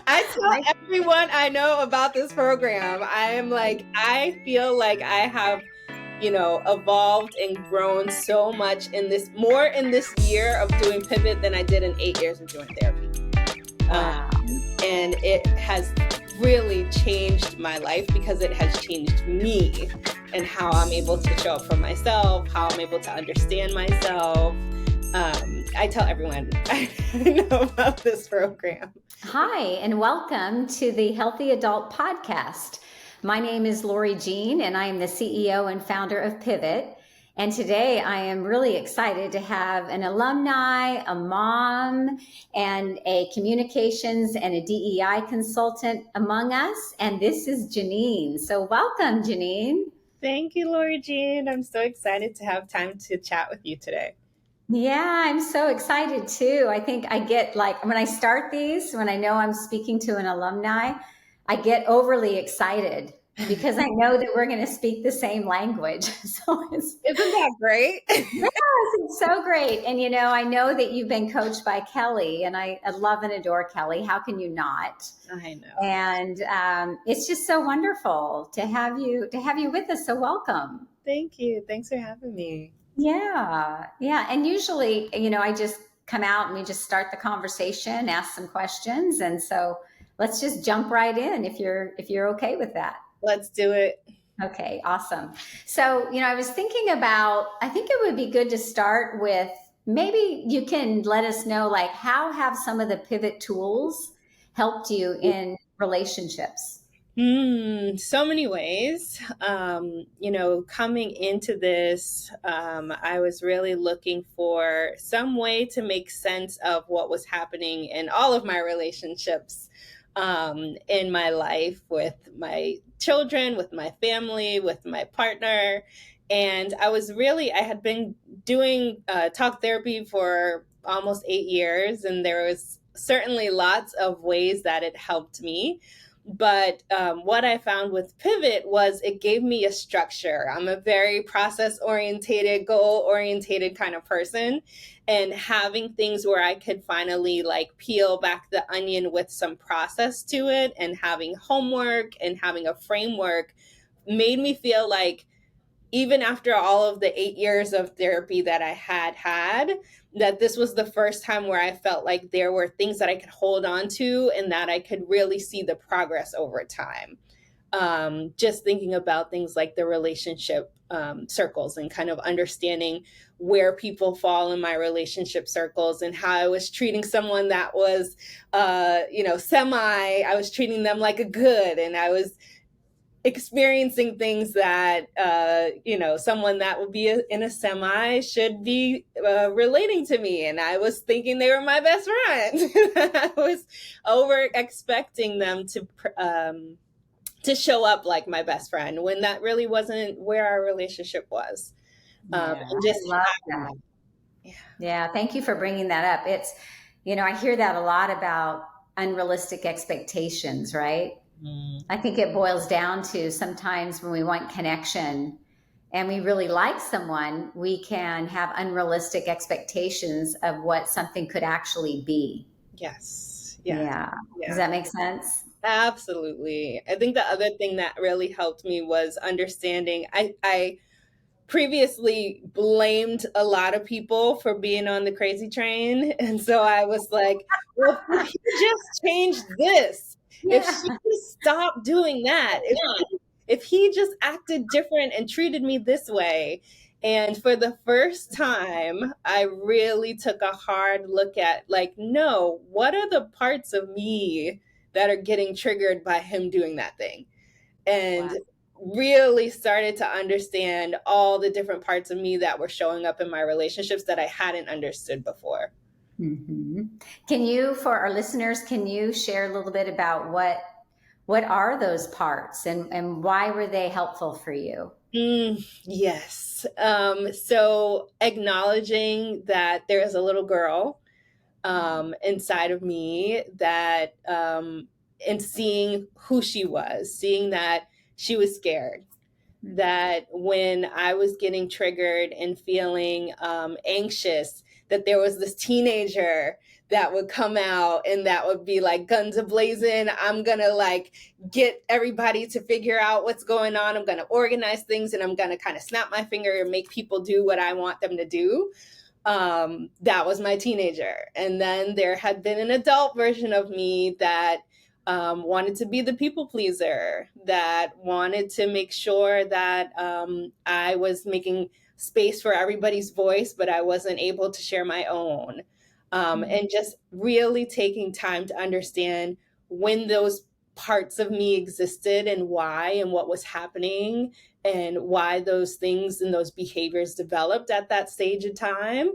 I tell everyone I know about this program. I feel like I have, evolved and grown so much more in this year of doing pivot than I did in 8 years of doing therapy. Wow. And it has really changed my life because it has changed me and how I'm able to show up for myself, how I'm able to understand myself. I tell everyone I know about this program. Hi, and welcome to the Healthy Adult Podcast. My name is Lori Jean, and I am the CEO and founder of Pivot. And today I am really excited to have an alumni, a mom, and a communications and a DEI consultant among us. And this is Janeen. So welcome, Janeen. Thank you, Lori Jean. I'm so excited to have time to chat with you today. Yeah, I'm so excited too. I think I get when I start these, when I know I'm speaking to an alumni, I get overly excited because I know that we're going to speak the same language. So isn't that great? Yes, it's so great. And I know that you've been coached by Kelly, and I love and adore Kelly. How can you not? I know. And it's just so wonderful to have you with us. So welcome. Thank you. Thanks for having me. Yeah. And usually, I just come out and we just start the conversation, ask some questions. And so let's just jump right in if you're okay with that. Let's do it. Okay, awesome. So, I was thinking about, I think it would be good to start with, maybe you can let us know, how have some of the pivot tools helped you in relationships? So many ways. Coming into this, I was really looking for some way to make sense of what was happening in all of my relationships in my life, with my children, with my family, with my partner. And I had been doing talk therapy for almost 8 years, and there was certainly lots of ways that it helped me. But what I found with Pivot was it gave me a structure. I'm a very process-orientated, goal-orientated kind of person. And having things where I could finally peel back the onion with some process to it, and having homework and having a framework made me feel like, even after all of the 8 years of therapy that I had, that this was the first time where I felt like there were things that I could hold on to and that I could really see the progress over time. Just thinking about things like the relationship circles, and kind of understanding where people fall in my relationship circles, and how I was treating someone that was, I was treating them like a good, and I was experiencing things that someone that would be in a semi should be relating to me, and I was thinking they were my best friend. I was over expecting them to show up like my best friend, when that really wasn't where our relationship was. I love that. Yeah, thank you for bringing that up. It's, I hear that a lot about unrealistic expectations, right? I think it boils down to, sometimes when we want connection and we really like someone, we can have unrealistic expectations of what something could actually be. Yes. Yeah. Does that make sense? Absolutely. I think the other thing that really helped me was understanding. I previously blamed a lot of people for being on the crazy train. And so I was like, well, if he just changed this, if she just stopped doing that, if he just acted different and treated me this way. And for the first time, I really took a hard look at, no, what are the parts of me that are getting triggered by him doing that thing? And really started to understand all the different parts of me that were showing up in my relationships that I hadn't understood before. Mm-hmm. Can you, for our listeners, can you share a little bit about what are those parts, and why were they helpful for you? Yes. So acknowledging that there is a little girl inside of me, that and seeing who she was, seeing that she was scared, that when I was getting triggered and feeling anxious, that there was this teenager that would come out, and that would be like guns a-blazing. I'm gonna like get everybody to figure out what's going on. I'm gonna organize things, and I'm gonna kind of snap my finger and make people do what I want them to do. That was my teenager. And then there had been an adult version of me that wanted to be the people pleaser, that wanted to make sure that I was making space for everybody's voice, but I wasn't able to share my own. And just really taking time to understand when those parts of me existed and why and what was happening and why those things and those behaviors developed at that stage of time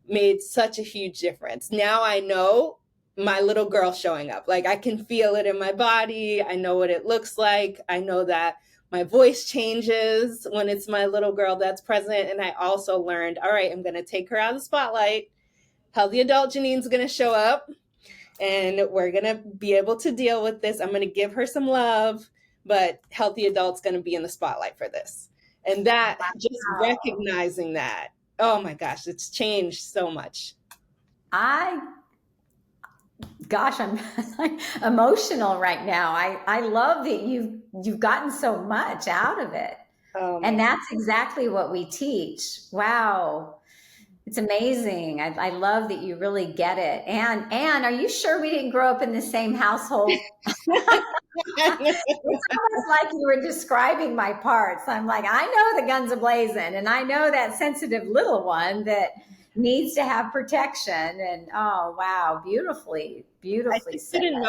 made such a huge difference. Now I know my little girl showing up. Like I can feel it in my body. I know what it looks like. I know that my voice changes when it's my little girl that's present. And I also learned, all right, I'm going to take her out of the spotlight. Healthy adult Janeen's going to show up, and we're going to be able to deal with this. I'm going to give her some love, but healthy adult's going to be in the spotlight for this. And that, just recognizing that, oh my gosh, it's changed so much. Gosh, I'm like emotional right now. I love that you've gotten so much out of it. And that's exactly what we teach. Wow. It's amazing. I love that you really get it. And are you sure we didn't grow up in the same household? It's almost like you were describing my parts. I'm like, I know the guns a-blazing, and I know that sensitive little one that needs to have protection. And oh wow, beautifully said. I just didn't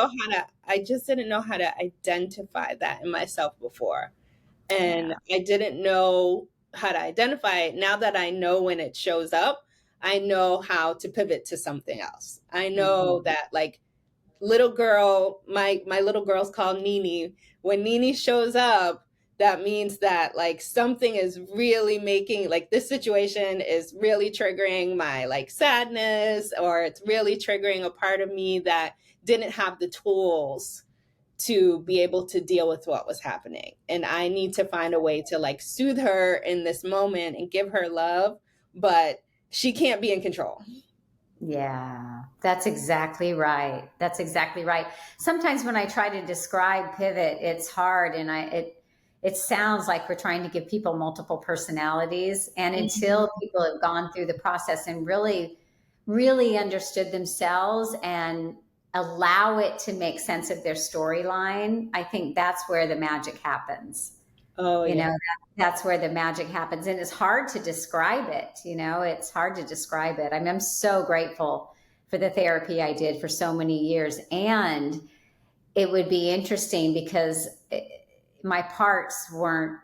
know how to identify that in myself before. And I didn't know how to identify it. Now that I know when it shows up, I know how to pivot to something else. I know that like little girl, my little girl's called Nini. When Nini shows up, that means that like something is really making, like this situation is really triggering my like sadness, or it's really triggering a part of me that didn't have the tools to be able to deal with what was happening. And I need to find a way to like soothe her in this moment and give her love, but she can't be in control. Yeah, that's exactly right. That's exactly right. Sometimes when I try to describe pivot, it's hard, and it sounds like we're trying to give people multiple personalities. And until people have gone through the process and really understood themselves and allow it to make sense of their storyline, I think that's where the magic happens. Oh, you yeah. know, that's where the magic happens. And it's hard to describe it. It's hard to describe it. I mean, I'm so grateful for the therapy I did for so many years. And it would be interesting because my parts weren't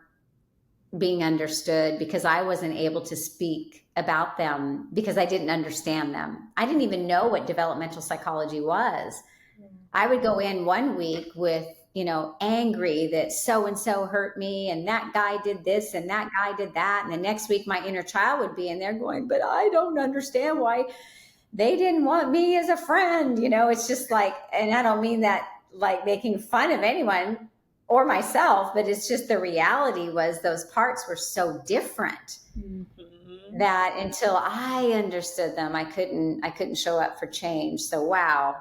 being understood because I wasn't able to speak about them because I didn't understand them. I didn't even know what developmental psychology was. I would go in one week with, angry that so-and-so hurt me and that guy did this and that guy did that. And the next week my inner child would be in there going, but I don't understand why they didn't want me as a friend. It's just like, and I don't mean that like making fun of anyone or myself, but it's just the reality was those parts were so different that until I understood them, I couldn't show up for change. So, wow.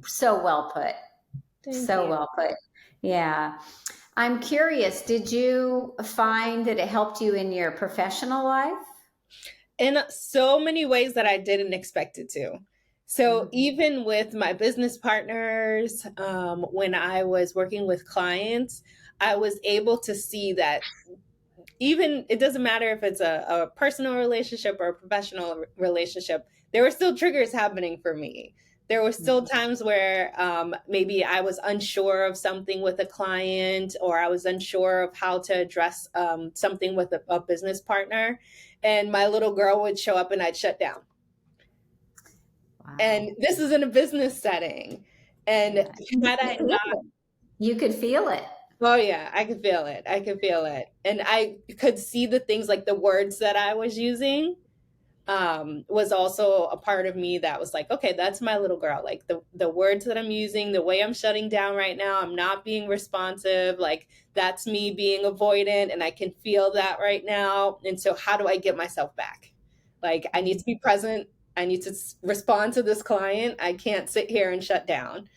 So well put. Well put. Yeah. I'm curious, did you find that it helped you in your professional life? In so many ways that I didn't expect it to. So even with my business partners, when I was working with clients, I was able to see that even it doesn't matter if it's a personal relationship or a professional relationship, there were still triggers happening for me. There were still times where maybe I was unsure of something with a client, or I was unsure of how to address something with a business partner. And my little girl would show up and I'd shut down. Wow. And this is in a business setting. And had I not... You could feel it. Oh yeah, I could feel it. And I could see the things like the words that I was using was also a part of me that was like, okay, that's my little girl. Like the words that I'm using, the way I'm shutting down right now, I'm not being responsive. Like that's me being avoidant, and I can feel that right now. And so how do I get myself back? Like I need to be present I need to respond to this client. I can't sit here and shut down.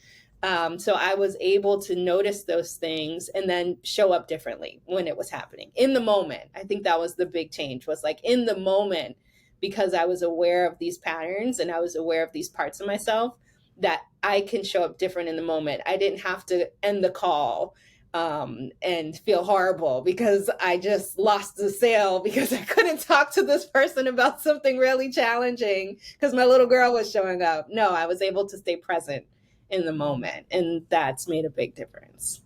So I was able to notice those things and then show up differently when it was happening in the moment. I think that was the big change, was like in the moment, because I was aware of these patterns and I was aware of these parts of myself, that I can show up different in the moment. I didn't have to end the call and feel horrible because I just lost the sale because I couldn't talk to this person about something really challenging because my little girl was showing up. No, I was able to stay present in the moment, and that's made a big difference.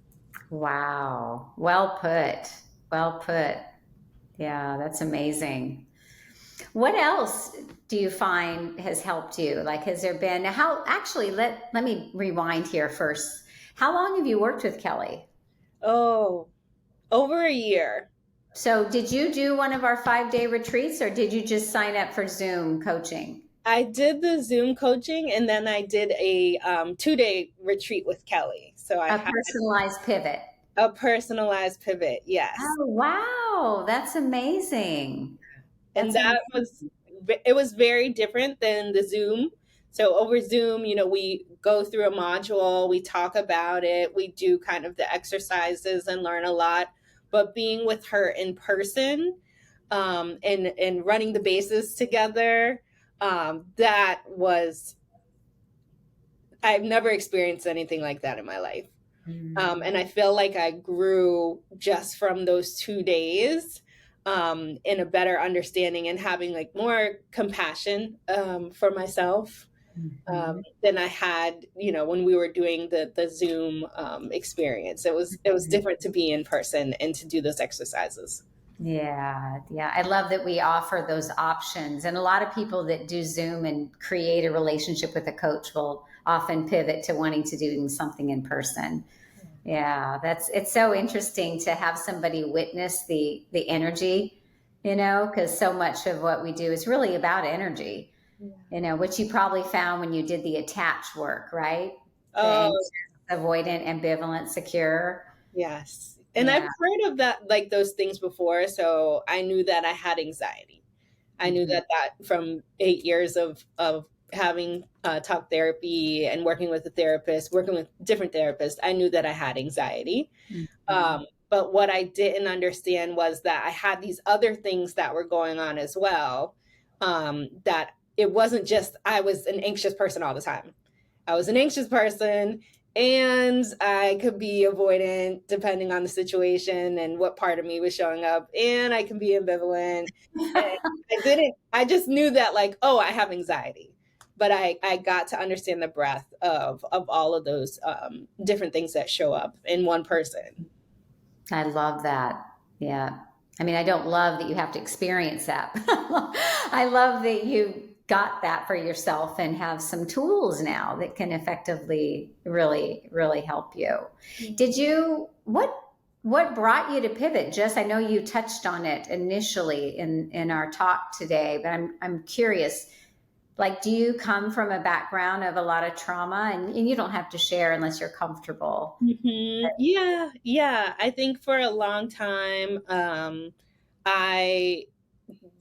Wow. Well put. Well put. Yeah, that's amazing. What else do you find has helped you? Like, has there been, how, actually, let me rewind here first. How long have you worked with Kelly? Oh, over a year. So did you do one of our 5-day retreats, or did you just sign up for Zoom coaching? I did the Zoom coaching, and then I did a 2-day retreat with Kelly. So I A had personalized pivot. a personalized pivot. Yes. Oh, wow. That's amazing. And That's that amazing. was, it was very different than the Zoom. So over Zoom, we go through a module, we talk about it, we do kind of the exercises and learn a lot. But being with her in person, and running the bases together, that was, I've never experienced anything like that in my life. And I feel like I grew just from those 2 days, in a better understanding and having like more compassion, for myself, Mhm. than I had, when we were doing the Zoom, experience. It was different to be in person and to do those exercises. Yeah, yeah. I love that we offer those options. And a lot of people that do Zoom and create a relationship with a coach will often pivot to wanting to do something in person. Yeah, it's so interesting to have somebody witness the energy, because so much of what we do is really about energy, which you probably found when you did the attach work, right? The Oh, anxious, avoidant, ambivalent, secure. yes. And I've Yeah. heard of that, like those things before. So I knew that I had anxiety. I knew Mhm. that from 8 years of having talk therapy and working with a therapist, working with different therapists, I knew that I had anxiety. Mhm. But what I didn't understand was that I had these other things that were going on as well. That it wasn't just I was an anxious person all the time. I was an anxious person, and I could be avoidant depending on the situation and what part of me was showing up, and I can be ambivalent. And I just knew that, like, oh, I have anxiety. But I got to understand the breadth of all of those, different things that show up in one person. I love that. Yeah. I mean, I don't love that you have to experience that. I love that you got that for yourself and have some tools now that can effectively really, really help you. Did you, what brought you to pivot? Just, I know you touched on it initially in our talk today, but I'm curious, like, do you come from a background of a lot of trauma? And you don't have to share unless you're comfortable. Yeah, yeah. I think for a long time, I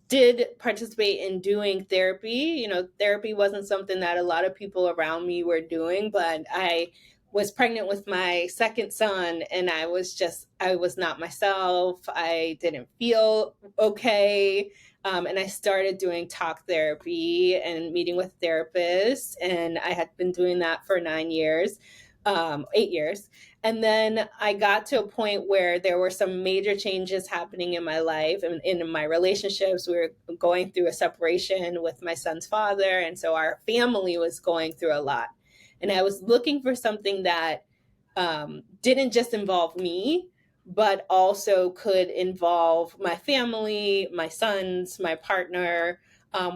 did participate in doing therapy. Therapy wasn't something that a lot of people around me were doing, but I was pregnant with my second son, and I was not myself. I didn't feel okay. And I started doing talk therapy and meeting with therapists, and I had been doing that for 9 years, 8 years. And then I got to a point where there were some major changes happening in my life and in my relationships. We were going through a separation with my son's father. And so our family was going through a lot. And I was looking for something that, didn't just involve me, but also could involve my family, my sons, my partner,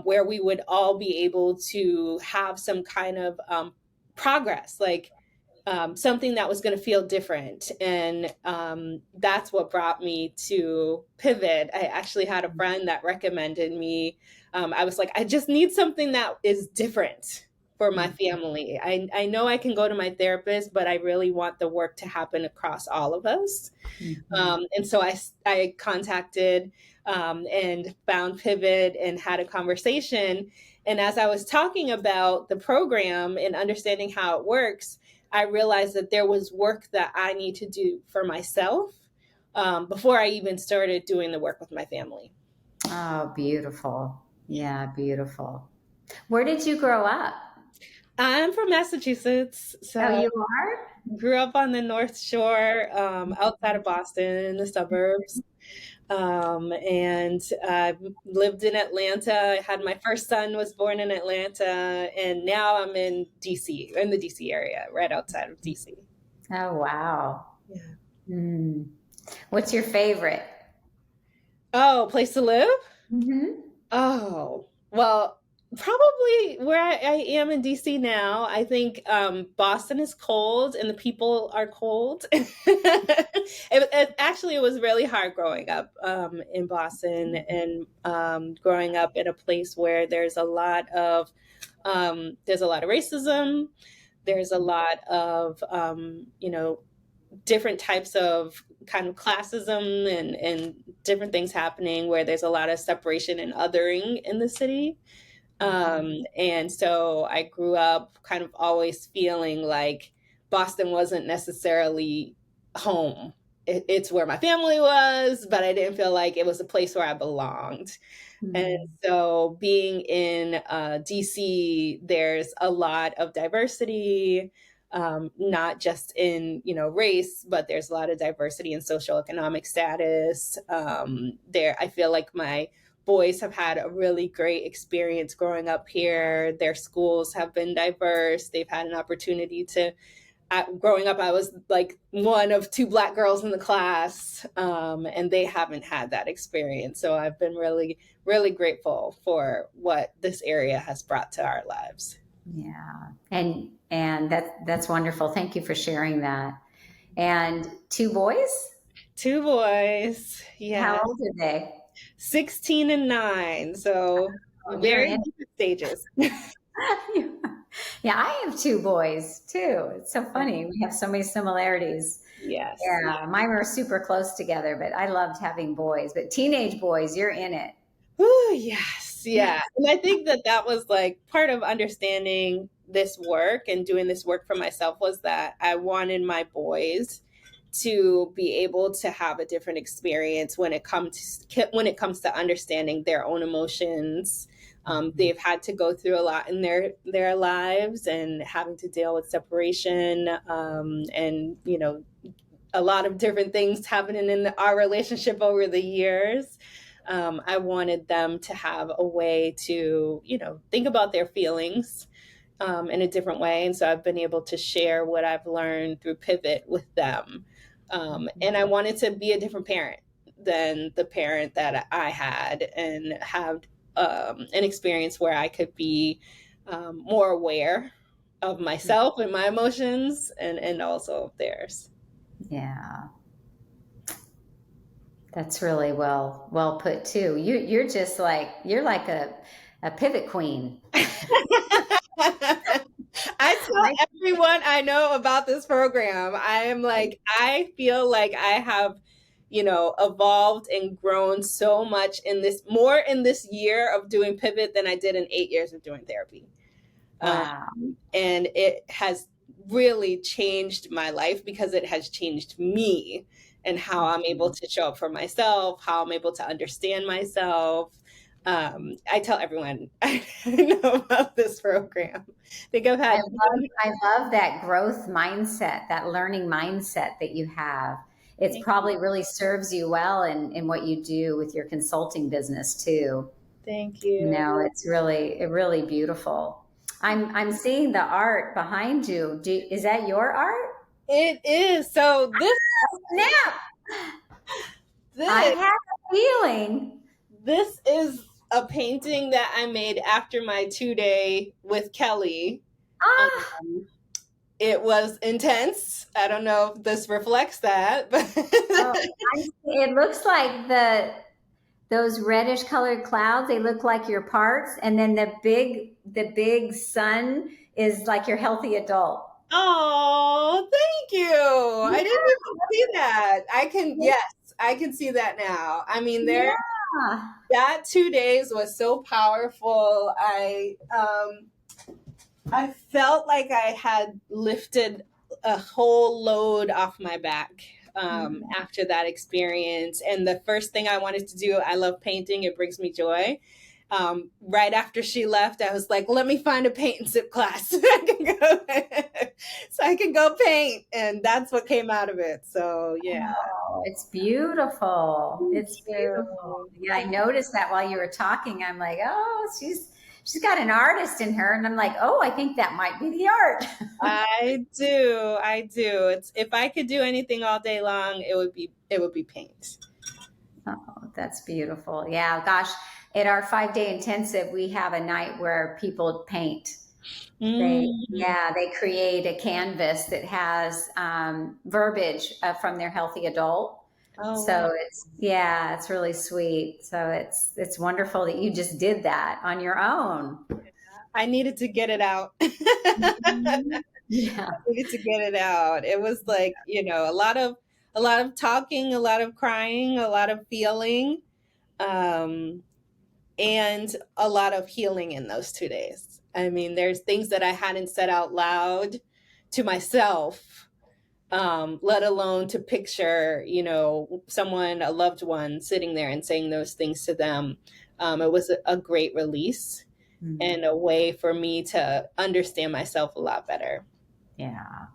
where we would all be able to have some kind of, progress. Like, something that was going to feel different. And that's what brought me to pivot. I actually had a friend that recommended me. I was like, I just need something that is different for my family. I know I can go to my therapist, but I really want the work to happen across all of us. Mhm. And so I contacted, and found Pivot and had a conversation. And as I was talking about the program and understanding how it works, I realized that there was work that I need to do for myself before I even started doing the work with my family. Oh, beautiful. Yeah, beautiful. Where did you grow up? I'm from Massachusetts, Oh, so you are? grew up on the North Shore, outside of Boston in the suburbs. And lived in Atlanta. I had my first son was born in Atlanta, and now I'm in DC, in the DC area, right outside of DC. Oh, wow. Yeah. Mm. What's your favorite? Oh, place to live? Mm-hmm. Oh, well, probably where I am in DC now. I think Boston is cold and the people are cold. Actually, it was really hard growing up in Boston and growing up in a place where there's a lot of racism. There's a lot of different types of kind of classism and different things happening where there's a lot of separation and othering in the city. And so I grew up kind of always feeling like Boston wasn't necessarily home. It's where my family was, but I didn't feel like it was a place where I belonged. And Mm. so being in DC, there's a lot of diversity, not just in, race, but there's a lot of diversity in socioeconomic status. I feel like my boys have had a really great experience growing up here. Their schools have been diverse. They've had an opportunity to growing up, I was like one of two Black girls in the class, and they haven't had that experience. So I've been really, really grateful for what this area has brought to our lives. Yeah. And that's wonderful. Thank you for sharing that. And two boys? Two boys, How yeah, old are they? 16 and 9. So Oh, you're very in. different stages. Yeah, I have two boys too. It's so funny. We have so many similarities. Yes. Yeah, mine were super close together, but I loved having boys. But teenage boys, you're in it. Ooh, yes, yeah. And I think that that was like part of understanding this work and doing this work for myself was that I wanted my boys to be able to have a different experience when it comes to understanding their own emotions. They've had to go through a lot in their lives and having to deal with separation, and a lot of different things happening in our relationship over the years. I wanted them to have a way to, think about their feelings in a different way. And so I've been able to share what I've learned through Pivot with them. And I wanted to be a different parent than the parent that I had and have an experience where I could be more aware of myself and my emotions and also of theirs. Yeah, that's really well put too. You're just like you're like a pivot queen. I tell I, everyone I know about this program. I feel like I have, evolved and grown so much more in this year of doing Pivot than I did in 8 years of doing therapy. Um, wow. and it has really changed my life because it has changed me and how I'm able to show up for myself, how I'm able to understand myself. I tell everyone I know about this program. I think I've I had love I love that growth mindset, that learning mindset that you have. It's thank you. probably really serves you well in what you do with your consulting business too. Thank You you. know, it's really beautiful. I'm seeing the art behind you. Is that your art? It is. So Snap! I this have a feeling. this is a painting that I made after my 2 day with Kelly. Ah, Um, it was intense. I don't know if this reflects that, but oh, it looks like those reddish colored clouds. They look like your parts, and then the big sun is like your healthy adult. oh, thank you. I didn't even see that. Yes, I can see that now. I mean, Yeah. that 2 days was so powerful. I felt like I had lifted a whole load off my back after that experience. And the first thing I wanted to do, I love painting, it brings me joy. Right after she left, I was like, let me find a paint and sip class so I can go paint. And that's what came out of it. So, yeah. Oh, it's beautiful. Thank It's beautiful. you. Yeah, I noticed that while you were talking. I'm like, oh, she's got an artist in her, and I'm like, oh, I think that might be the art. I do. I do. It's if I could do anything all day long, it would be paint. Oh, that's beautiful. Yeah, gosh, at our 5-day intensive, we have a night where people paint. Mm. They create a canvas that has verbiage from their healthy adult. Oh wow. So it's really sweet. So it's wonderful that you just did that on your own. I needed to get it out. I Mhm. Yeah. needed to get it out. It was like, a lot of talking, a lot of crying, a lot of feeling, um, and a lot of healing in those 2 days. I mean, there's things that I hadn't said out loud to myself, let alone to picture, someone, a loved one, sitting there and saying those things to them. It was a great release Mhm. and a way for me to understand myself a lot better. Yeah.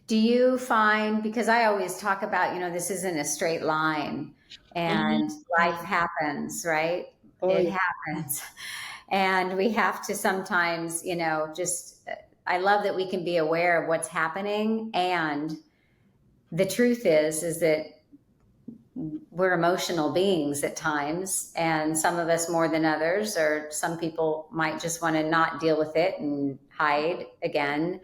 Do you find, because I always talk about, this isn't a straight line and life Mhm. happens, right? Oh, It yeah. happens. And we have to sometimes, I love that we can be aware of what's happening. And the truth is that we're emotional beings at times, and some of us more than others, or some people might just want to not deal with it and hide again,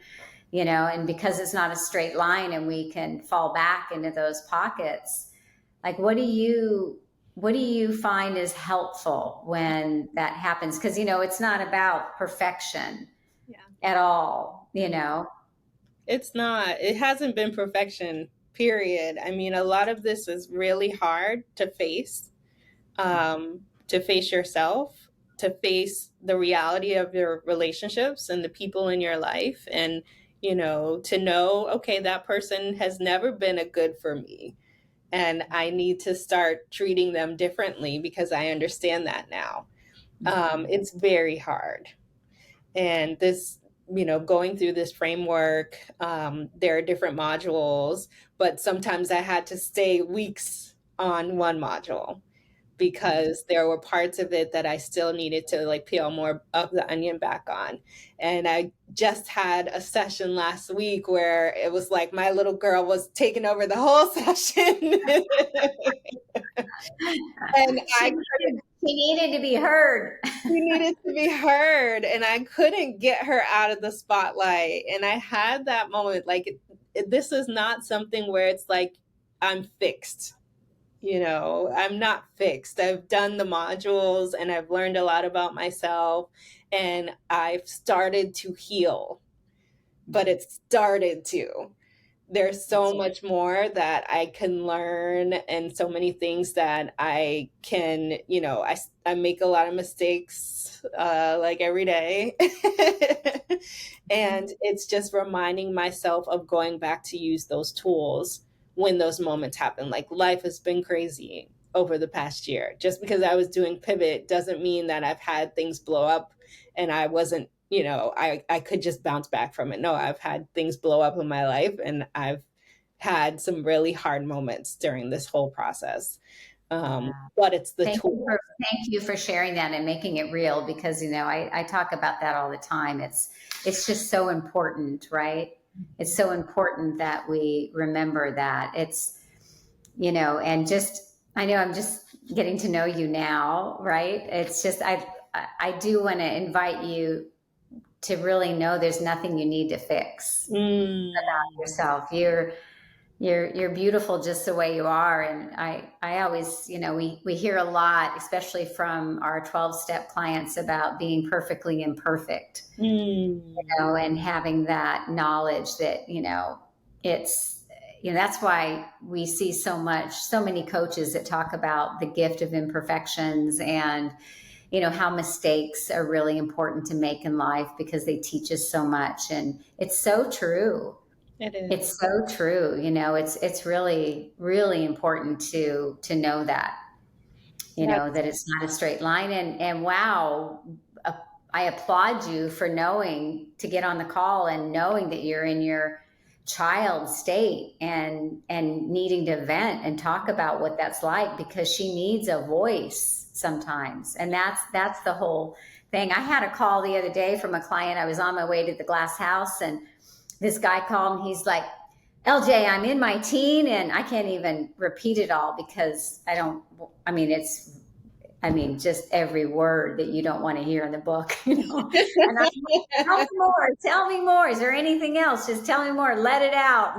and because it's not a straight line and we can fall back into those pockets. Like, what do you find is helpful when that happens? Because it's not about perfection Yeah. at all. It's not. It hasn't been perfection, period. I mean, a lot of this is really hard to face yourself, to face the reality of your relationships and the people in your life, and, to know, okay, that person has never been a good for me. And I need to start treating them differently because I understand that now. It's very hard. And this, going through this framework, there are different modules, but sometimes I had to stay weeks on one module because there were parts of it that I still needed to like peel more of the onion back on. And I just had a session last week where it was like my little girl was taking over the whole session. And she, I needed, she needed to be heard. She needed to be heard, and I couldn't get her out of the spotlight. And I had that moment like, this is not something where it's like I'm fixed. I'm not fixed. I've done the modules and I've learned a lot about myself, and I've started to heal, but it started to. There's so much more that I can learn, and so many things that I can, I make a lot of mistakes like every day. And it's just reminding myself of going back to use those tools when those moments happen. Like, life has been crazy over the past year. Just because I was doing pivot doesn't mean that I've had things blow up and I wasn't, I could just bounce back from it. No, I've had things blow up in my life, and I've had some really hard moments during this whole process. But it's the tool. Thank you for sharing that and making it real, because I talk about that all the time. It's just so important, right? It's so important that we remember that. And just, I know I'm just getting to know you now, right? It's just I do want to invite you to really know there's nothing you need to fix Mm. yourself. You're beautiful just the way you are. And I always, we hear a lot, especially from our 12-step clients, about being perfectly imperfect, Mm. and having that knowledge that, it's, that's why we see so many coaches that talk about the gift of imperfections, and how mistakes are really important to make in life because they teach us so much. And it's so true. It is. It's so true. It's really, really important to know that, That's that it's not a straight line. And wow, uh, I applaud you for knowing to get on the call and knowing that you're in your child state and needing to vent and talk about what that's like, because she needs a voice sometimes. And that's the whole thing. I had a call the other day from a client. I was on my way to the glass house, and this guy called, and he's like, LJ, I'm in my teen, and I can't even repeat it all because just every word that you don't want to hear in the book, And I'm like, tell me more. Is there anything else? Just tell me more. Let it out.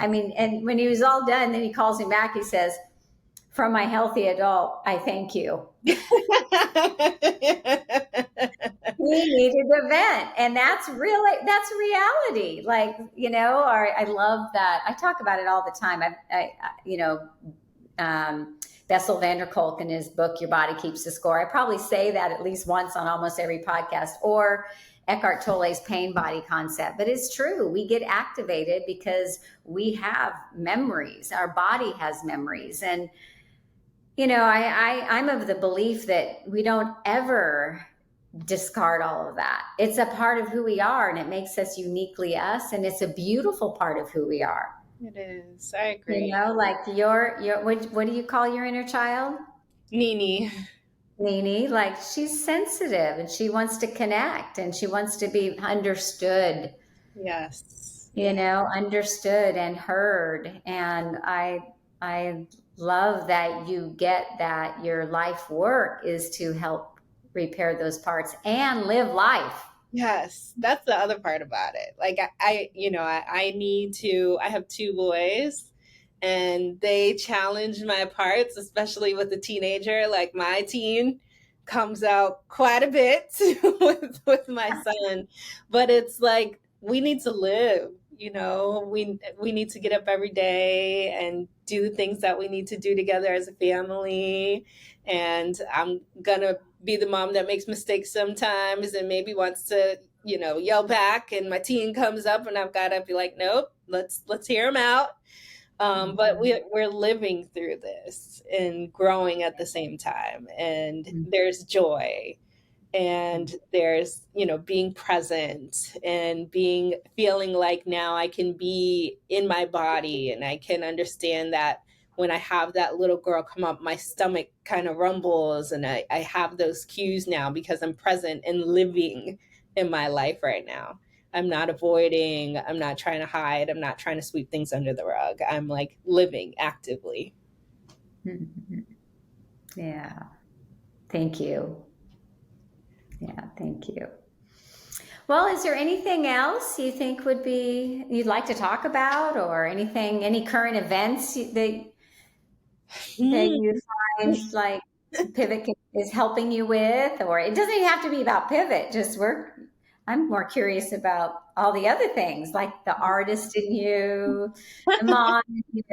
And when he was all done, then he calls me back. He says, from my healthy adult, I thank you. He needed to vent, and that's reality. Like, or I love that. I talk about it all the time. Bessel van der Kolk in his book, Your Body Keeps the Score. I probably say that at least once on almost every podcast, or Eckhart Tolle's pain body concept. But it's true. We get activated because we have memories. Our body has memories. And, I'm of the belief that we don't ever discard all of that. It's a part of who we are, and it makes us uniquely us. And it's a beautiful part of who we are. It is. I agree. Like your what do you call your inner child? Nini. Nini, like, she's sensitive and she wants to connect and she wants to be understood. Yes. Understood and heard. And I love that you get that your life work is to help repair those parts and live life. Yes, that's the other part about it. Like I have two boys, and they challenge my parts, especially with the teenager. Like my teen comes out quite a bit with my son, but it's like we need to live. We need to get up every day and do the things that we need to do together as a family. And I'm gonna be the mom that makes mistakes sometimes and maybe wants to, yell back. And my teen comes up, and I've got to be like, nope, let's hear him out. But we're living through this and growing at the same time. And there's joy, and there's, being present and feeling like now I can be in my body, and I can understand that when I have that little girl come up, my stomach kind of rumbles, and I have those cues now because I'm present and living in my life right now. I'm not avoiding, I'm not trying to hide, I'm not trying to sweep things under the rug. I'm like living actively. Yeah. Thank you. Yeah, thank you. Well, is there anything else you think you'd like to talk about, or any current events that you find like Pivot is helping you with? Or it doesn't even have to be about Pivot, I'm more curious about all the other things, like the artist in you, the mom in you.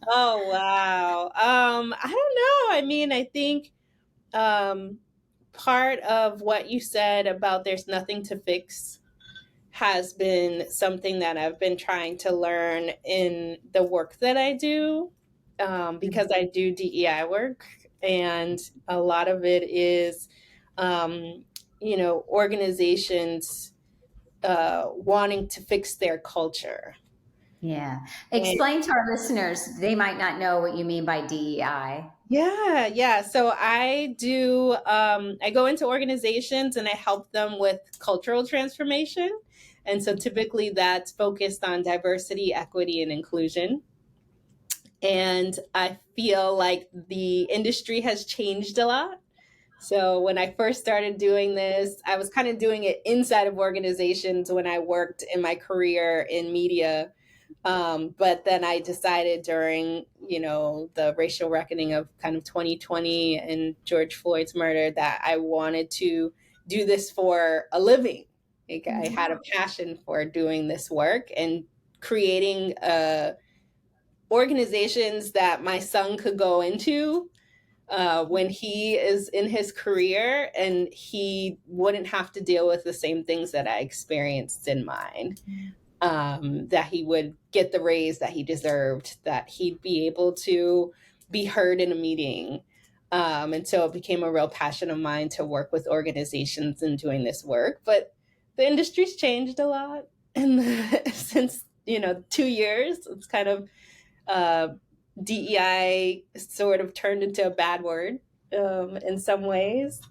Oh, wow. I don't know. I mean, I think part of what you said about there's nothing to fix has been something that I've been trying to learn in the work that I do, because I do DEI work, and a lot of it is, organizations wanting to fix their culture. Yeah. Explain to our listeners, they might not know what you mean by DEI. Yeah. So I do, I go into organizations and I help them with cultural transformation. And so typically that's focused on diversity, equity, and inclusion. And I feel like the industry has changed a lot. So when I first started doing this, I was kind of doing it inside of organizations when I worked in my career in media. But then I decided during, the racial reckoning of kind of 2020 and George Floyd's murder that I wanted to do this for a living. Like I had a passion for doing this work and creating organizations that my son could go into when he is in his career, and he wouldn't have to deal with the same things that I experienced in mine. That he would get the raise that he deserved, that he'd be able to be heard in a meeting. And so it became a real passion of mine to work with organizations and doing this work. But the industry's changed a lot. And since, 2 years, it's kind of DEI sort of turned into a bad word in some ways.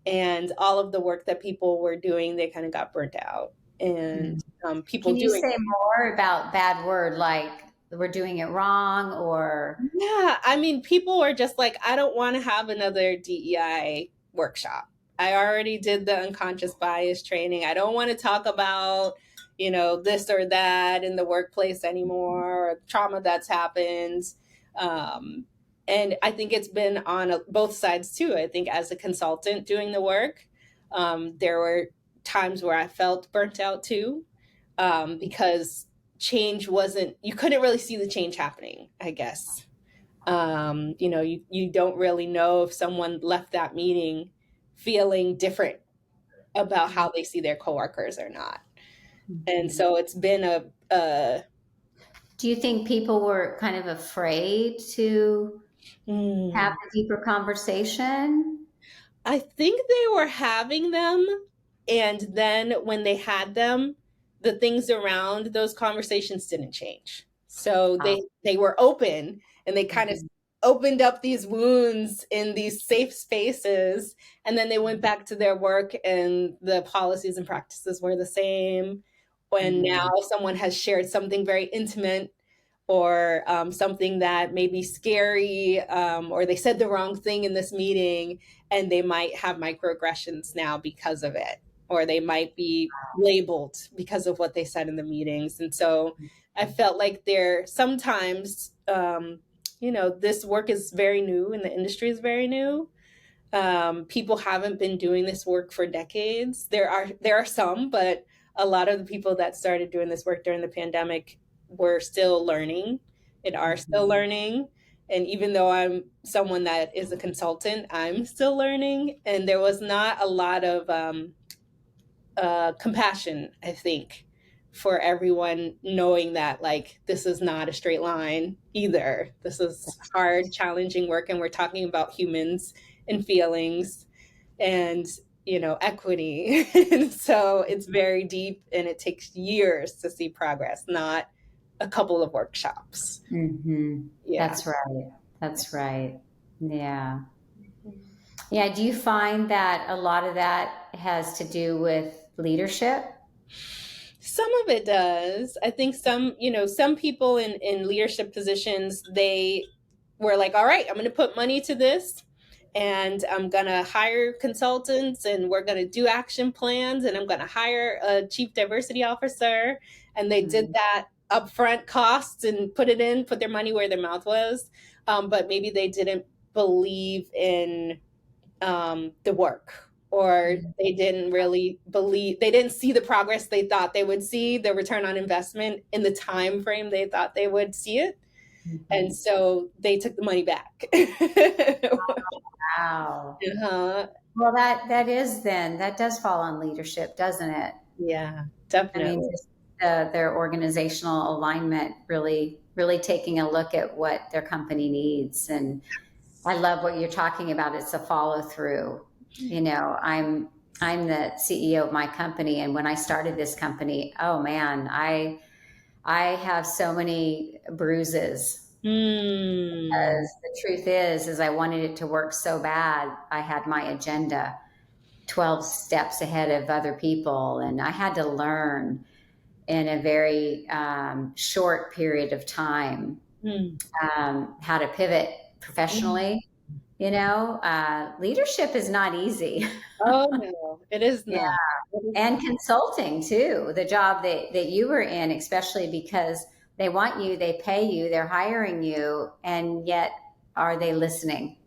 And all of the work that people were doing, they kind of got burnt out. And people Can you doing, say more about bad word, like we're doing it wrong, or? yeah, I mean, people were just like, I don't want to have another DEI workshop. I already did the unconscious bias training. I don't want to talk about, this or that in the workplace anymore, or trauma that's happened. And I think it's been on both sides too. I think as a consultant doing the work, there were times where I felt burnt out too, because change you couldn't really see the change happening, I guess. You don't really know if someone left that meeting feeling different about how they see their coworkers or not. And so it's been Do you think people were kind of afraid to have mm, a deeper conversation? I think they were having them, and then when they had them, the things around those conversations didn't change. So Oh, they were open, and they kind of mhm, opened up these wounds in these safe spaces, and then they went back to their work, and the policies and practices were the same. When now mhm, someone has shared something very intimate, or something that may be scary, or they said the wrong thing in this meeting, and they might have microaggressions now because of it, or they might be labeled because of what they said in the meetings. And so I felt like there sometimes, this work is very new and the industry is very new. People haven't been doing this work for decades. There are some, but a lot of the people that started doing this work during the pandemic were still learning and are still mhm, learning. And even though I'm someone that is a consultant, I'm still learning. And there was not a lot of compassion, I think, for everyone, knowing that like this is not a straight line either. This is hard, challenging work, and we're talking about humans and feelings and equity. And so it's very deep, and it takes years to see progress, not a couple of workshops. mhm. Yeah. That's right. That's right. Yeah. Yeah. Do you find that a lot of that has to do with leadership? Some of it does. I think some people in leadership positions, they were like, all right, I'm going to put money to this, and I'm going to hire consultants, and we're going to do action plans, and I'm going to hire a chief diversity officer. And they did Mhm, that upfront costs and put their money where their mouth was. But maybe they didn't believe in the work, or mhm, they didn't really believe, they didn't see the progress they thought they would see, the return on investment in the time frame they thought they would see it, and mhm. so they took the money back. Wow. Uh-huh. Well, that does fall on leadership, doesn't it? Yeah, I mean, definitely. just their organizational alignment, really taking a look at what their company needs. And I love what you're talking about. It's a follow through. I'm the CEO of my company, and when I started this company, oh man, I have so many bruises. Hmm. Because the truth is I wanted it to work so bad. I had my agenda 12 steps ahead of other people, and I had to learn in a very short period of time Hmm. how to pivot professionally. Leadership is not easy. Oh no, it is Yeah. not. It is And not. consulting too, the job that you were in, especially because they want you, they pay you, they're hiring you, and yet are they listening?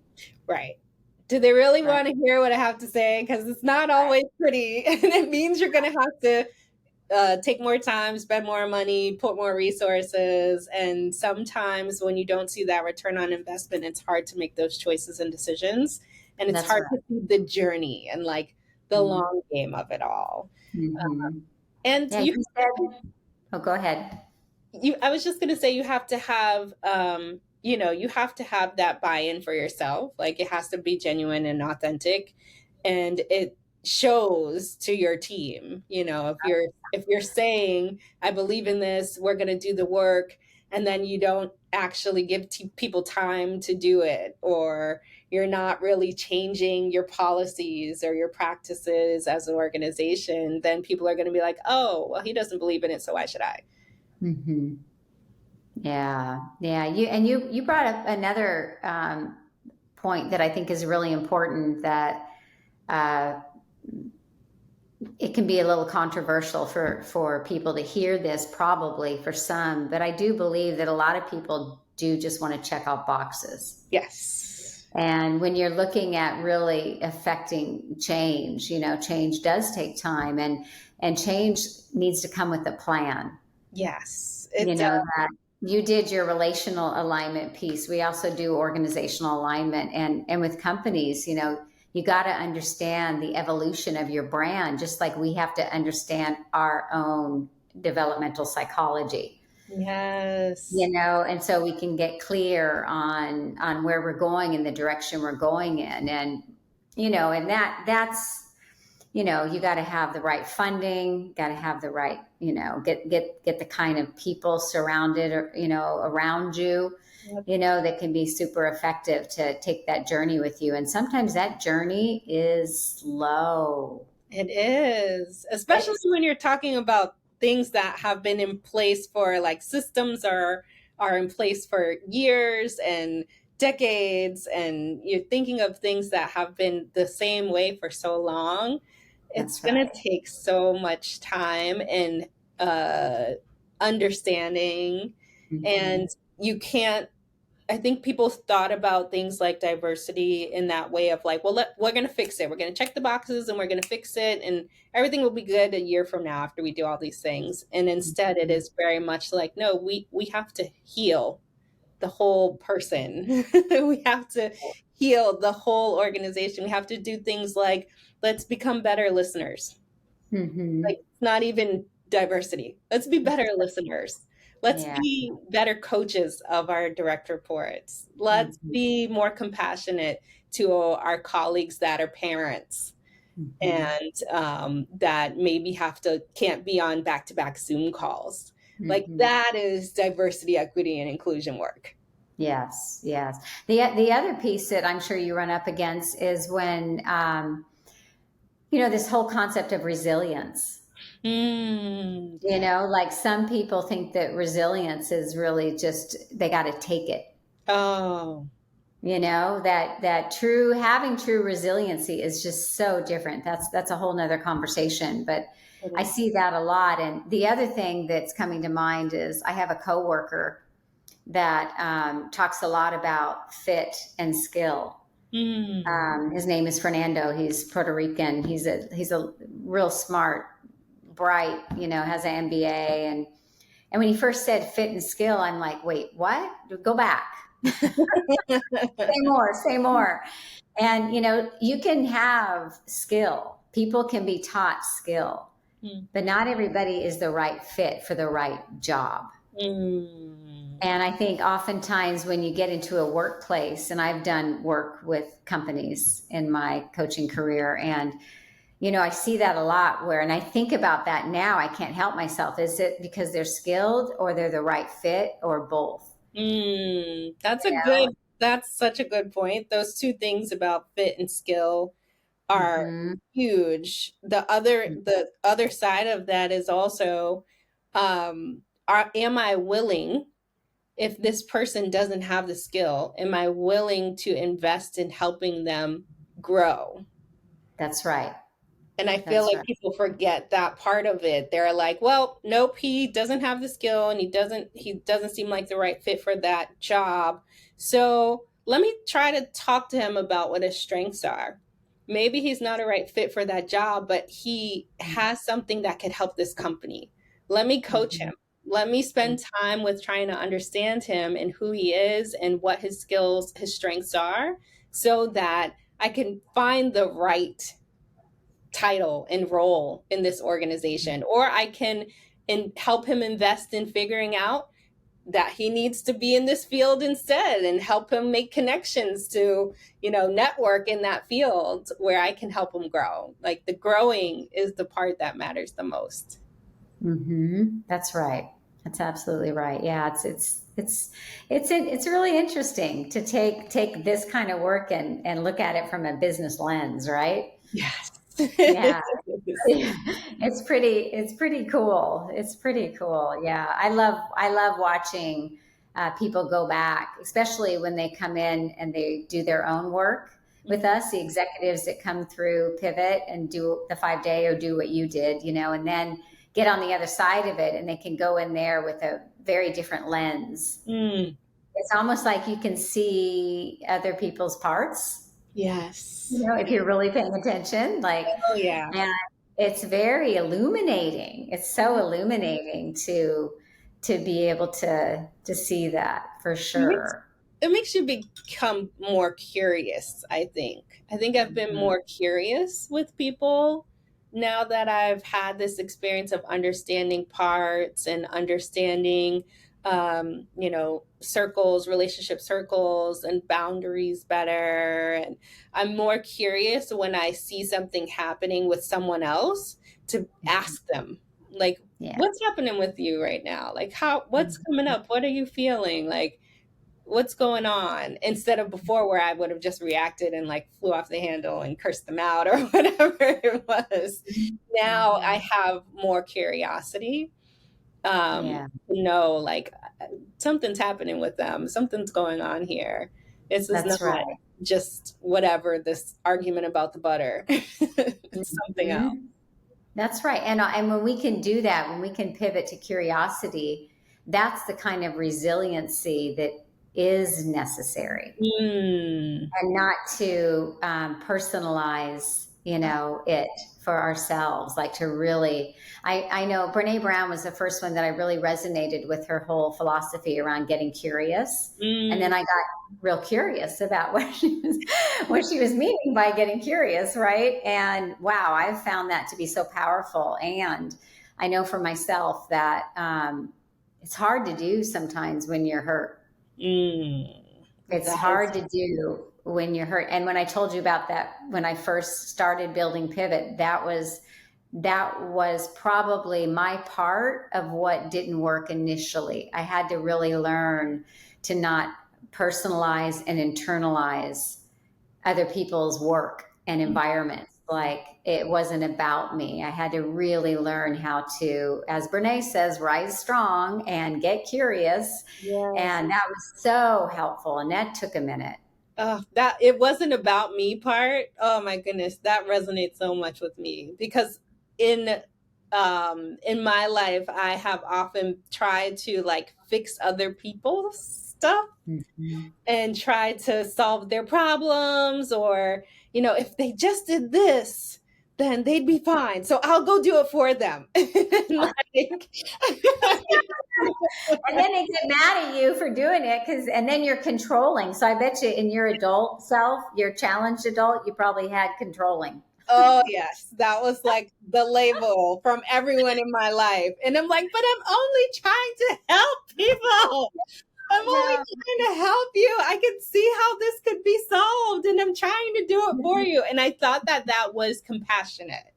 Right. Do they really Right. want to hear what I have to say? Because it's not always pretty, and it means you're going to have to take more time, spend more money, put more resources. And sometimes when you don't see that return on investment, it's hard to make those choices and decisions. And it's That's hard right. to see the journey and like the long game of it all. Mm-hmm. And Yeah, you said, oh, go ahead. I was just going to say you have to have you have to have that buy-in for yourself. Like it has to be genuine and authentic, and it shows to your team. If you're saying I believe in this, we're going to do the work, and then you don't actually give people time to do it, or you're not really changing your policies or your practices as an organization, then people are going to be like, oh, well, he doesn't believe in it, so why should I? Mm-hmm. Yeah, yeah. You brought up another point that I think is really important. That uh, it can be a little controversial for people to hear this, probably for some. But I do believe that a lot of people do just want to check off boxes. Yes. And when you're looking at really affecting change, change does take time, and change needs to come with a plan. Yes, You it does. know that you did your relational alignment piece. We also do organizational alignment, and with companies, you got to understand the evolution of your brand, just like we have to understand our own developmental psychology. Yes. And so we can get clear on where we're going and the direction we're going in. And and that's you got to have the right funding, got to have the right, get the kind of people surrounded or around you, Yep. that can be super effective to take that journey with you. And sometimes that journey is slow. It is, especially when you're talking about things that have been in place for like systems are in place for years and decades, and you're thinking of things that have been the same way for so long. It's That's going to right. take so much time and uh, understanding, Mm-hmm. and you can't. I think people thought about things like diversity in that way of like, well, we're going to fix it. We're going to check the boxes and we're going to fix it, and everything will be good a year from now after we do all these things. And instead, it is very much like, no, we have to heal the whole person. We have to heal the whole organization. We have to do things like, let's become better listeners. Mm-hmm. Like, it's not even diversity. Let's be better listeners. Let's Yeah. be better coaches of our direct reports. Let's Mm-hmm. be more compassionate to our colleagues that are parents Mm-hmm. and that maybe can't be on back-to-back Zoom calls. Like Mm-hmm. that is diversity, equity, and inclusion work. Yes, yes. The other piece that I'm sure you run up against is when this whole concept of resilience. Like some people think that resilience is really just they got to take it. Oh, That having true resiliency is just so different. That's a whole nother conversation. But I see that a lot. And the other thing that's coming to mind is I have a coworker that talks a lot about fit and skill. His name is Fernando. He's Puerto Rican. He's a real smart, bright, has an MBA. And when he first said fit and skill, I'm like, wait, what? Go back. Say more. And, you can have skill. People can be taught skill, but not everybody is the right fit for the right job. And I think oftentimes when you get into a workplace, and I've done work with companies in my coaching career, and I see that a lot and I think about that now. I can't help myself. Is it because they're skilled or they're the right fit or both? That's such a good point. Those two things about fit and skill are Mm-hmm. huge. The other side of that is also, am I willing, if this person doesn't have the skill, am I willing to invest in helping them grow? That's right. And I feel That's like right. people forget that part of it. They're like, well, nope, he doesn't have the skill and he doesn't seem like the right fit for that job. So let me try to talk to him about what his strengths are. maybe he's not a right fit for that job, but he has something that could help this company. Let me coach him. Let me spend time with trying to understand him and who he is and what his skills, his strengths are, so that I can find the right title and role in this organization, or I can help him invest in figuring out that he needs to be in this field instead, and help him make connections to, network in that field where I can help him grow. Like, the growing is the part that matters the most. That's right. That's absolutely right. Yeah, it's really interesting to take this kind of work and look at it from a business lens, right? Yes. Yeah. It's pretty cool. It's pretty cool. Yeah. I love watching people go back, especially when they come in and they do their own work with us, the executives that come through Pivot and do the 5-day or do what you did, and then get on the other side of it, and they can go in there with a very different lens. It's almost like you can see other people's parts. Yes. If you're really paying attention, Oh, yeah. and it's very illuminating. It's so illuminating to be able to see that for sure. It makes you become more curious, I think. I've been more curious with people now that I've had this experience of understanding parts and understanding, circles, relationship circles, and boundaries better. And I'm more curious when I see something happening with someone else to ask them, like, what's happening with you right now? Like, what's coming up? What are you feeling? Like, what's going on? Instead of before, where I would have just reacted and like flew off the handle and cursed them out or whatever it was. Now I have more curiosity, to know, like, something's happening with them. Something's going on here. This is not right. just whatever, this argument about the butter. It's something else. That's right. And when we can do that, when we can pivot to curiosity, that's the kind of resiliency that is necessary, and not to personalize, it for ourselves. Like, to really, I know Brene Brown was the first one that I really resonated with, her whole philosophy around getting curious. And then I got real curious about what she was meaning by getting curious. Right. And wow, I've found that to be so powerful. And I know for myself that it's hard to do sometimes when you're hurt. It's hard to do when you're hurt. And when I told you about that, when I first started building Pivot, that was probably my part of what didn't work initially. I had to really learn to not personalize and internalize other people's work and environments. Like, it wasn't about me. I had to really learn how to, as Brene says, rise strong and get curious. Yes. And that was so helpful. And that took a minute. That it wasn't about me part. Oh my goodness. That resonates so much with me, because in my life, I have often tried to like fix other people's stuff and try to solve their problems, or, if they just did this, then they'd be fine. So I'll go do it for them. And then they get mad at you for doing it, and then you're controlling. So I bet you in your adult self, your challenged adult, you probably had controlling. Oh, yes. That was like the label from everyone in my life. And I'm like, but I'm only trying to help people. I'm only trying to help you. I can see how this could be solved, and I'm trying to do it for you. And I thought that was compassionate.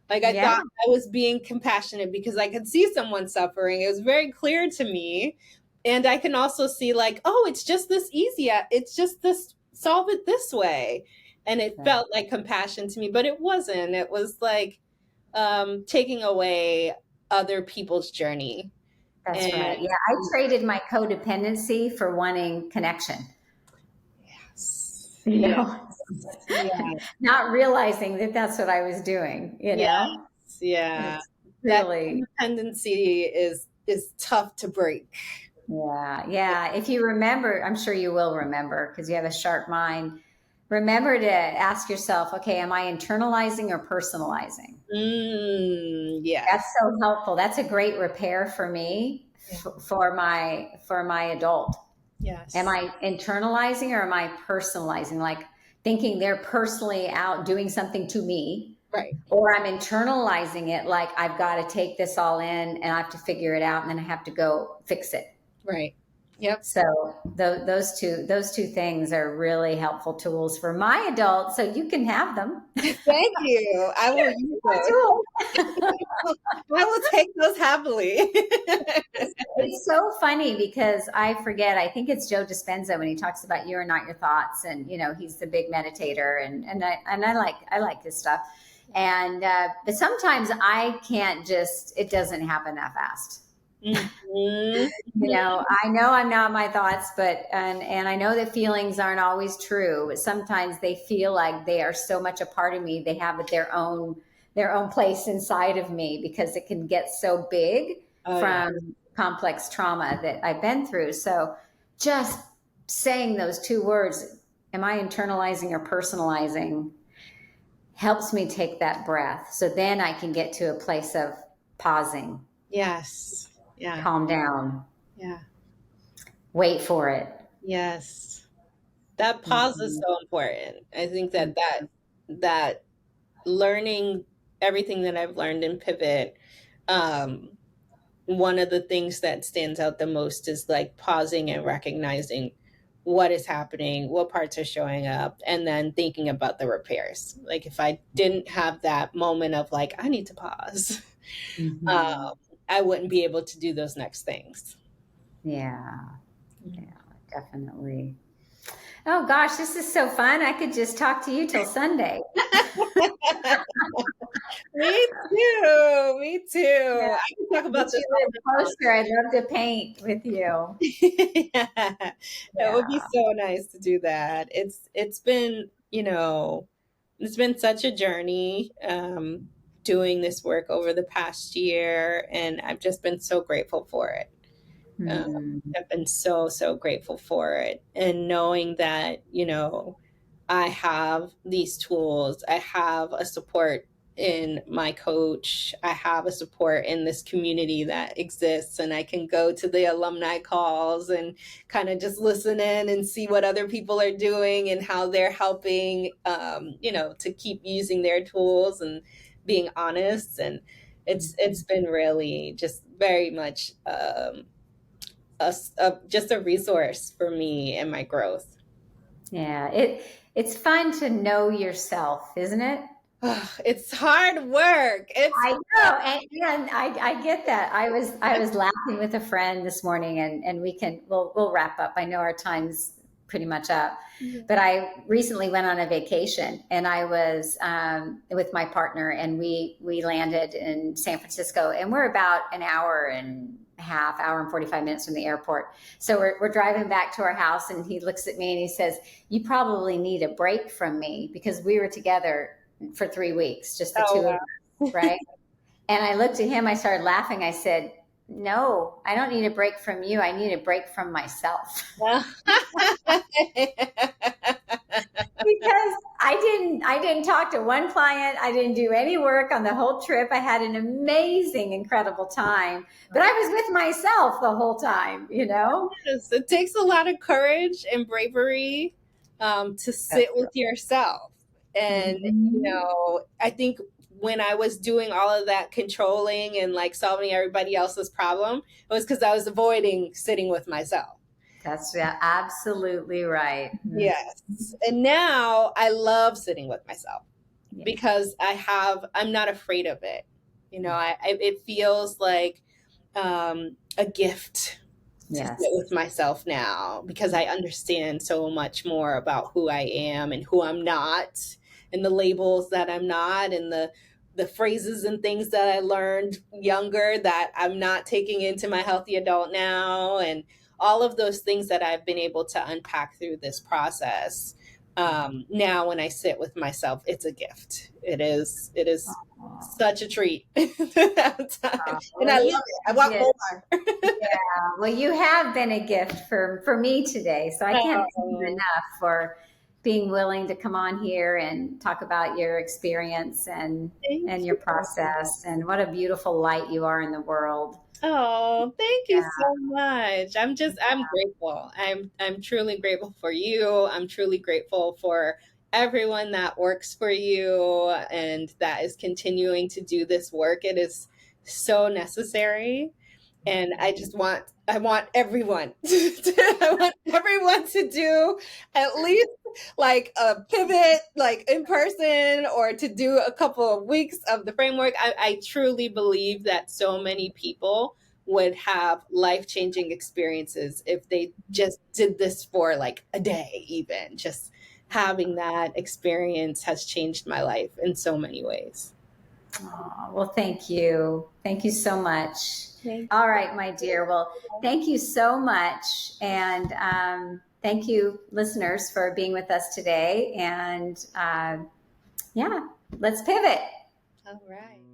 Like, I thought I was being compassionate because I could see someone suffering. It was very clear to me. And I can also see, like, oh, it's just this easy. It's just this, solve it this way. And it felt like compassion to me, but it wasn't. It was like taking away other people's journey. That's right. Yeah, I traded my codependency for wanting connection. Yes. Not realizing that that's what I was doing, know? Yeah. Really. That tendency is tough to break. Yeah. If you remember, I'm sure you will remember, because you have a sharp mind. remember to ask yourself, okay, am I internalizing or personalizing? That's Yes. so helpful. That's a great repair for me Yeah. for my adult. Am Yes. I internalizing or am I personalizing? Like thinking they're personally out doing something to me, Right. or I'm internalizing it like I've got to take this all in and I have to figure it out and then I have to go fix it. Right. Yep. So those two things are really helpful tools for my adults. So you can have them. Thank you. I will use those. Tool. I will take those happily. It's so funny because I forget, I think it's Joe Dispenza when he talks about you are not your thoughts. And, he's the big meditator and I like his stuff. And, but sometimes I can't it doesn't happen that fast. Mhm. I know I'm not my thoughts, but, and I know that feelings aren't always true, but sometimes they feel like they are so much a part of me. They have their own place inside of me because it can get so big Oh yeah. from complex trauma that I've been through. So just saying those two words, am I internalizing or personalizing, helps me take that breath. So then I can get to a place of pausing, Yes. Yeah. calm down, Yeah. wait for it. Yes. That pause is Mhm. so important. I think that learning everything that I've learned in Pivot, um, one of the things that stands out the most is like pausing and recognizing what is happening, what parts are showing up, and then thinking about the repairs. Like if I didn't have that moment of like, I need to pause, Mhm. um, I wouldn't be able to do those next things. Yeah, yeah, definitely. Oh gosh, this is so fun. I could just talk to you till Sunday. Me too. Me Yeah, too. I can talk get about this you all a poster. I'd love to paint with you. yeah, it would be Yeah. so nice to do that. It's been, it's been such a journey doing this work over the past year, and I've just been so grateful for it. Um, Hmm. I've been so grateful for it, and knowing that, I have these tools, I have a support in my coach, I have a support in this community that exists, and I can go to the alumni calls and kind of just listen in and see what other people are doing and how they're helping, to keep using their tools and being honest. And it's been really just very much just a resource for me and my growth. Yeah, it's fun to know yourself, isn't it? It's hard work. It's I know, and I get that. I was laughing with a friend this morning, and we'll wrap up. I know our time's pretty much up, but I recently went on a vacation, and I was with my partner, and we landed in San Francisco, and we're about an hour and a half, hour and 45 minutes from the airport. So we're driving back to our house, and he looks at me and he says, "You probably need a break from me," because we were together for 3 weeks, just the oh two of wow. us, right? And I looked at him, I started laughing. I said, "No, I don't need a break from you. I need a break from myself." Because I didn't talk to one client. I didn't do any work on the whole trip. I had an amazing, incredible time, but I was with myself the whole time. Yes, it takes a lot of courage and bravery to sit That's with yourself. And, Mhm. I think when I was doing all of that controlling and like solving everybody else's problem, it was because I was avoiding sitting with myself. That's yeah, absolutely right. Mhm. Yes. And now I love sitting with myself Yeah. because I'm not afraid of it. It feels like a gift to sit Yes. with myself now because I understand so much more about who I am and who I'm not, and the labels that I'm not, and the phrases and things that I learned younger that I'm not taking into my healthy adult now, and all of those things that I've been able to unpack through this process. Now, when I sit with myself, it's a gift. It is Aw. such a treat to have time, and Well, I love you it. I want did. more. Yeah. Well, you have been a gift for me today. So I can't thank you Oh, enough for being willing to come on here and talk about your experience and Thank your you. process, and what a beautiful light you are in the world. Oh, thank you Yeah. so much. I'm grateful. I'm truly grateful for you. I'm truly grateful for everyone that works for you and that is continuing to do this work. It is so necessary. And I want everyone I want everyone to do at least like a pivot, like in person, or to do a couple of weeks of the framework. I truly believe that so many people would have life-changing experiences if they just did this for like a day. Even just having that experience has changed my life in so many ways. Oh, well, thank you. Thank you so much. Thank All right, my dear. Well, thank you so much. And thank you, listeners, for being with us today. And yeah, let's pivot. All right.